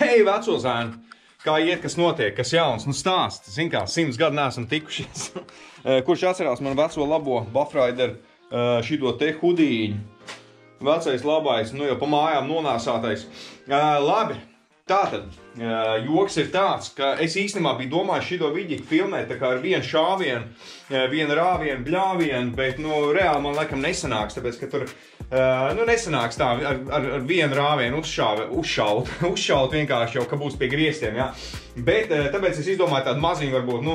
Hei, veco zēni! Kā iet, kas notiek, kas jauns? Nu stāst, zin kā, 100 gadu neesam tikušies. Kurš atcerās manu veco labo Buffrider šito te hudīņu? Vecais labais, nu jau pa mājām nonāsātais. Labi, tātad, joks ir tāds, ka es īstenībā biju domājis šito vidiku filmēt tā kā ar vienu šāvienu, vienu rāvienu, bļāvienu, bet, nu, reāli man laikam nesanāks, tāpēc, ka tur, nu, nesanāks tā ar vienu rāvienu uzšaut vienkārši jau, ka būs pie griestiem, jā. Bet, tāpēc es izdomāju tādu maziņu varbūt, nu,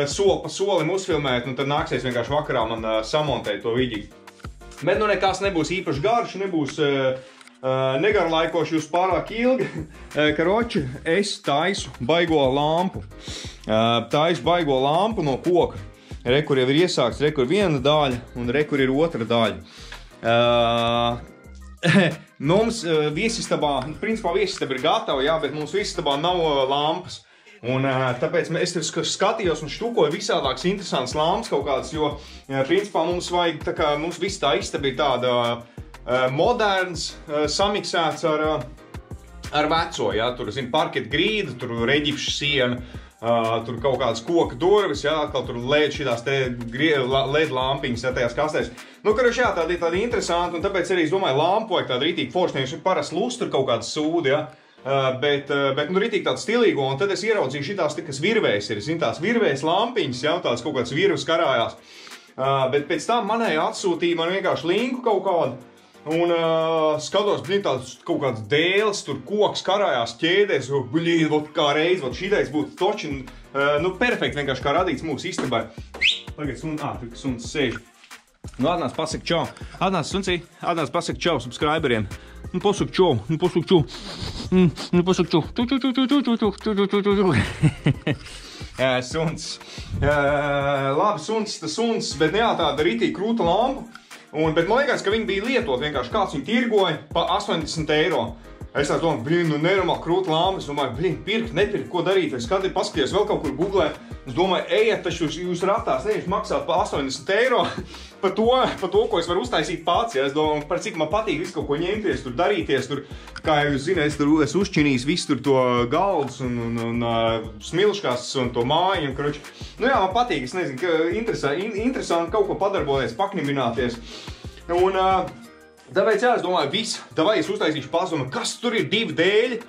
soli pa solim uzfilmēt, un tad nāksies vienkārši vakarā man samontēt to vidiku. Bet, nu, nekas nebūs īpaši garš, nebūs negarlaikoši jūs pārāk ilgi. Karoči, es taisu baigo lampu. Taisu baigo lampu no koka. Re, kur jau ir iesākts, re, kur viena daļa, un re, kur ir otra daļa. Mums viesistabā, principā viesistaba ir gatava, jā, bet mums viesistabā nav lampas. Un tāpēc es skatījos un štukoju visādākas interesantas lampas kaut kādas, jo principā mums vajag, tā kā mums viss tā istaba ir tāda moderns, samiksēts ar veco, jā, tur, zin, parketa grīda, tur reģipša siena, tur kaut kādas koka durvis, jā, atkal tur šitās te LED lampiņas, jā, tajās kastēs. Nu, karoši, jā, tādi interesanti, un tāpēc arī es domāju, lampu vajag tādu rītīgi forši, nevis parasti lustru kaut kādas sūdi, jā. Bet nu, rītīgi tādu stilīgo, un tad es ieraudzīju šitās, kas virvējas ir, zin, tās virvējas lampiņas, jā, tās kaut kāds virvas karājās. Bet pēc tam manēji atsūtīja man vienkārši linku kaut kādu, un skatos, blin, tāds kaut kāds dēles, tur koks karājās ķēdēs, blin, vot kā reiz, vot šitais būtu toči, nu, perfekti vienkārši kā radīts mūsu istabai. Tagad suns sēž. Nu, atnāc pasaka čau. Atnāc, suncī, atnāc pasaka čau subscriberiem. Nu, pasaka čau, nu, pasaka čau. Nu, pasaka čau. Suns. Labi, suns, tas suns, bet jā, tāda ritīgi krūta lampa. Bet man liekas, ka viņi bija lietot vienkārši, kāds viņi tirgoja pa 80 eiro. Es domāju, blin, nu nenormāli krūta lampa. Es domāju, blin, pirkt, nepirkt, ko darīt. Es paskatījos vēl kaut kur googlē. Es domāju, ejiet, taču jūs ratās nevis maksāt pa 80 eiro par to, ko es varu uztaisīt pats. Ja? Es domāju, par cik man patīk visu kaut ko ņemties, tur darīties. Tur, kā jūs zināt, es uzčinīju visu tur to galdus un smilškās un to māju. Un, nu jā, man patīk, es nezinu, ka interesanti kaut ko padarboties, paknibināties. Un tāpēc, jā, es domāju, viss, davai es uztaisīšu pazumu, kas tur ir 2 dēļi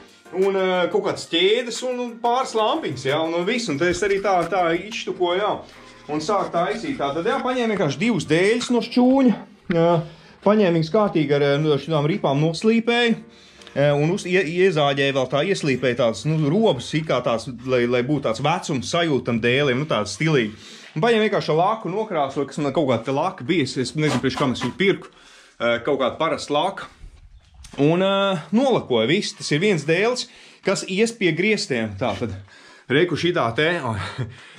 un kaut kāds ķēdes un pāris lampiņas, jā, un viss, un tad es arī tā izštukoju, jā, un sāk taisīt. Tātad, jā, paņēmu vienkārši 2 dēļus no šķūņa, paņēmu viņas kārtīgi ar šitām ripām noslīpēju, un iezāģēju vēl tā ieslīpēju tādas, nu, robas, kā tās, lai būtu tāds vecums sajūtam dēliem, nu, tāds stilīgi. Un paņēmu vienkārši laku nokrāsoju, kas man kaut kāda laka bija, es nezinu, priekš kam es viņu pirku. Kaut kāda parasta laka, un nolakoja viss. Tas ir viens dēls, kas ies pie griestiem. Tātad, reiku šitā te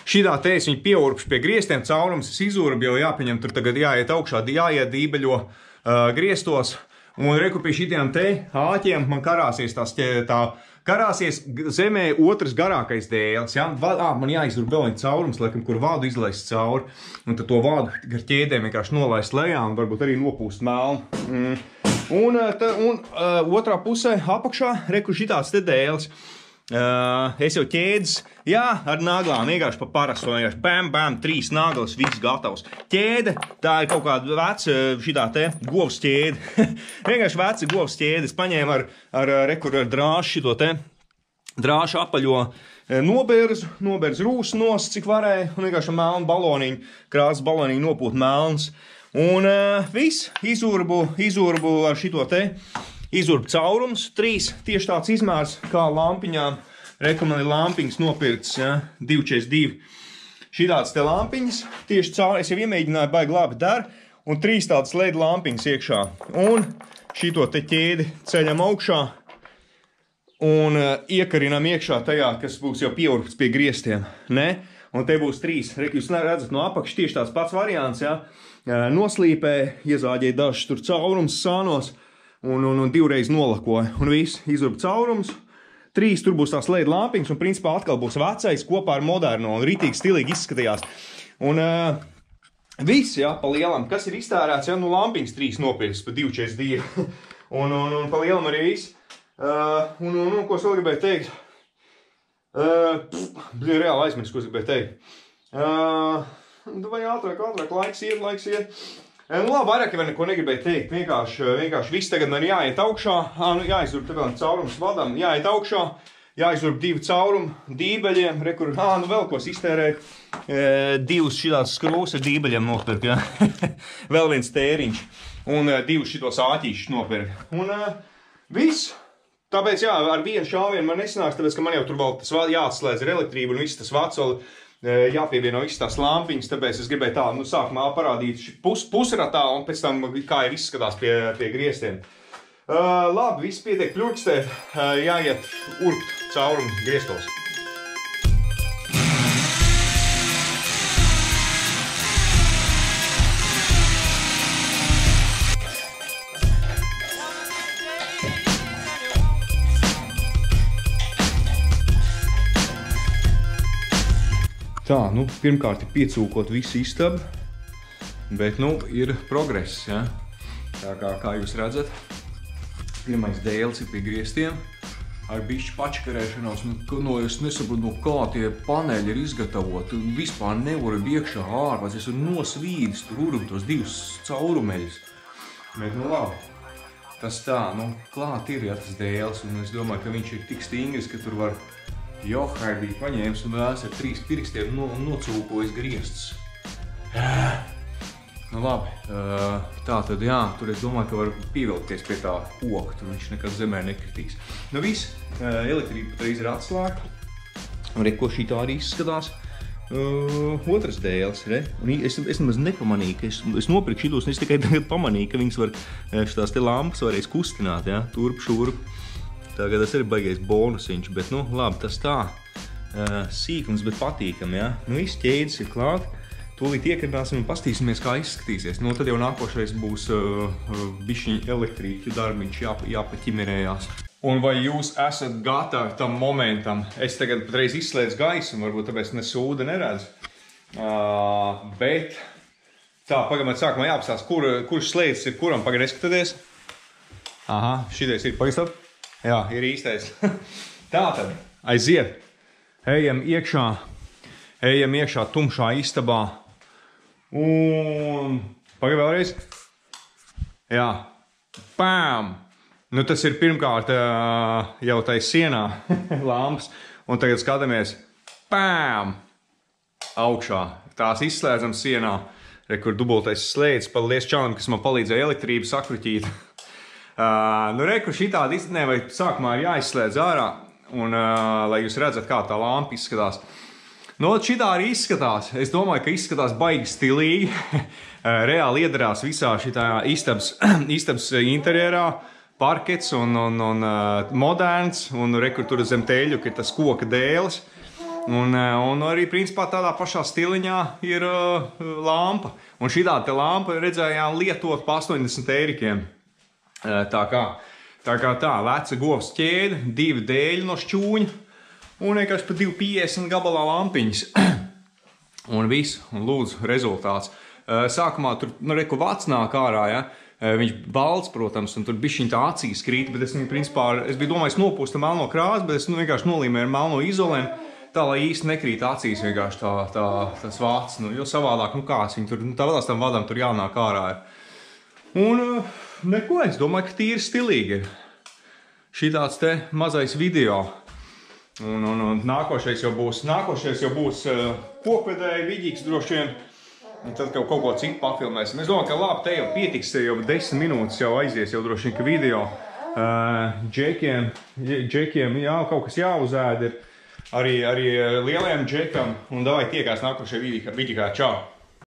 es viņu pieurpšu pie griestiem, caurums es izurbu, jo jāpaņem tur tagad jāiet augšā, jāiet dībeļo griestos, un reiku pie šitiem te āķiem man karāsies karāsies zemē otrs garākais dēls, ja? Man jāizurb vēl viņa caurums, laikam, kur vādu izlaist cauri, un tad to vādu gar ķēdēm vienkārši nolaist lejā, un varbūt arī nopūst melnu. Un otrā pusē apakšā, reku šitās te dēls. Es jau ķēdes, jā, ar naglām, vienkārši pa parasto, vienkārši bam, 3 naglas, viss gatavs. Ķēde, tā ir kaut kāda veca šitā te govs ķēde. Vienkārši veca govs ķēde. Es paņēmu ar drāšu šito te, drāšu apaļo noberzu rūsu nos, cik varēja, un vienkārši melnu baloniņu, krāsas baloniņu nopūt melns. Un viss, izurbu ar šito te. Izurb caurums, 3, tieši tāds izmērs kā lampiņām. Reku man ir lampiņas nopirktas, ja, 242. Šitāds te lampiņas, tieši cauri, es jau iemēģināju baigi labi dar, un 3 tādas LED lampiņas iekšā. Un šito te ķēdi ceļam augšā un iekarinam iekšā tajā, kas būs jau pieurpts pie griestiem. Ne? Un te būs 3. Reku jūs redzat no apakšas tieši tāds pats variants, ja. Noslīpē, iezāģēja dažs tur caurums sānos. Un 2 reiz nolakoja, un viss izurba caurums. 3 tur būs tās LED lampiņas, un principā atkal būs vecais kopā ar moderno, un ritīgi stilīgi izskatījās. Un viss, jā, pa lielam, kas ir iztērēts, jā, nu lampiņas 3 nopirks pa 242. un pa lielam arī viss. Ko es vēl gribēju teikt? Reāli aizmirst, ko es gribēju teikt. Vai ātrāk, laiks iet. Labi, vairāk jau neko negribēju teikt. Vienkārši viss tagad man jāiet augšā. Jāizurb te vēl caurums vadam. Jāiet augšā. Jāizurb 2 caurumu dībeļiem. Rekur, vēl ko es iztērēju. 2 šitās skrūvas ar dībeļiem nopirkt, ja? Vēl viens tēriņš. Un 2 šitos āķīšus nopirkt. Un viss. Tāpēc, jā, ar vienu šāvienu man nesanāks, tāpēc, ka man jau tur vēl tas jāatslēdz ar elektrību un viss tas vacoli. Jāpievieno visas tās lampiņas, tāpēc es gribēju tā, sākumā parādīt pusratā un pēc tam, kā ir izskatās pie griestiem. Labi, viss pietiek pļurkstēt, jāiet urbt caurumu griestos. Tā, pirmkārt ir piecūkot visu istabu, bet, ir progress, ja? Tā kā jūs redzat, pirmais dēls ir pie griestiem, ar bišķi pačkarēšanos, es nesaprotu, kā tie paneļi ir izgatavoti, vispār nevaru iekšā ārpēc, es varu nosvīdis, tur urbu tos 2 caurumeļus, bet, labi, tas tā, klāt ir, ja tas dēls, un es domāju, ka viņš ir tik stingris, ka tur var Johai bija paņēmis un vēlas ar 3 pirkstiem nocūkojas griestus. Labi, tā tad jā, tur es domāju, ka var pievilkties pie tā koka, tur viņš nekad zemē nekritīs. Viss, elektrība patreiz ir atslēgta. Ko šī tā arī izskatās. Otrs dēls, es nemaz nepamanīju, ka es nopirku šitos, un es tikai tagad pamanīju, ka viņas var, šitās te lampas varēs kustināt, ja, turp, šurp. Tagad tas ir baigais bonusiņš, bet, labi, tas tā sīkums, bet patīkam, ja. Viss ķēdes ir klāt, tūlīt iekrināsim un pastīsimies, kā izskatīsies. Tad jau nākošais būs bišķiņ elektrīķu darbiņš jāpaķimerējās. Un vai jūs esat gatavi tam momentam? Es tagad patreiz izslēdzu gaisu, un varbūt tāpēc ne sūda neredz. Bet, tā, pagaidiet, sākumā jāapstās, kurš slēdzis ir kuram, pagaidiet, neskatieties. Aha, šitais ir, pagaidiet. Jā, ir īstais. Tātad, aiziet. Ejam iekšā tumšā istabā. Un, pagaid vēlreiz. Jā. Pām! Tas ir pirmkārt jau tai sienā lampas. Un tagad skatāmies. Pām! Augšā. Tās izslēdzam sienā. Kur dubultais slēdz. Paldies čalam, kas man palīdzēja elektrību sakruķīt. Kur šitādi iztenē, vai sākumā ir jāizslēdz ārā, un lai jūs redzat, kā tā lampa izskatās. Šitā arī izskatās. Es domāju, ka izskatās baigi stilīgi. Reāli iedarās visā šitā istabas interjerā. Parkets un moderns, un kur tur zem teļu, ir tas koka dēlis. Un arī, principā, tādā pašā stiliņā ir lampa. Un šitā te lampa redzējām lietot pa 80 eirikiem. Tā kā veca govs ķēde, 2 dēļi no šķūņa un vienkārši pa 2,50 gabalā lampiņas. Un viss, un lūdzu, rezultāts. Sākumā tur, ko vats nāk ārā, ja, viņš balts, protams, un tur bišķiņ tā acīs krīt, bet es biju domājis nopūsta melno krāsu, bet es vienkārši nolīmēju ar melno izolēm, tā, lai īsti nekrīt acīs vienkārši tas vats, jo savādāk, kāds viņi tur, tāpēc tam vadam tur jānāk ārā ir. Un neko, es domāju, ka tīri stilīgi ir šitāds te mazais video. Un nākošais jau būs kokvedēji vidīgs droši vien. Un tad kaut ko citu pafilmēsim. Es domāju, ka labi, te jau pietiks, te jau 10 minūtes jau aizies jau droši vien, ka video. Džekiem jā, kaut kas jāuzēd ir. Arī lielajam džekam. Un davai tiekās nākošajā vidīkā. Čau!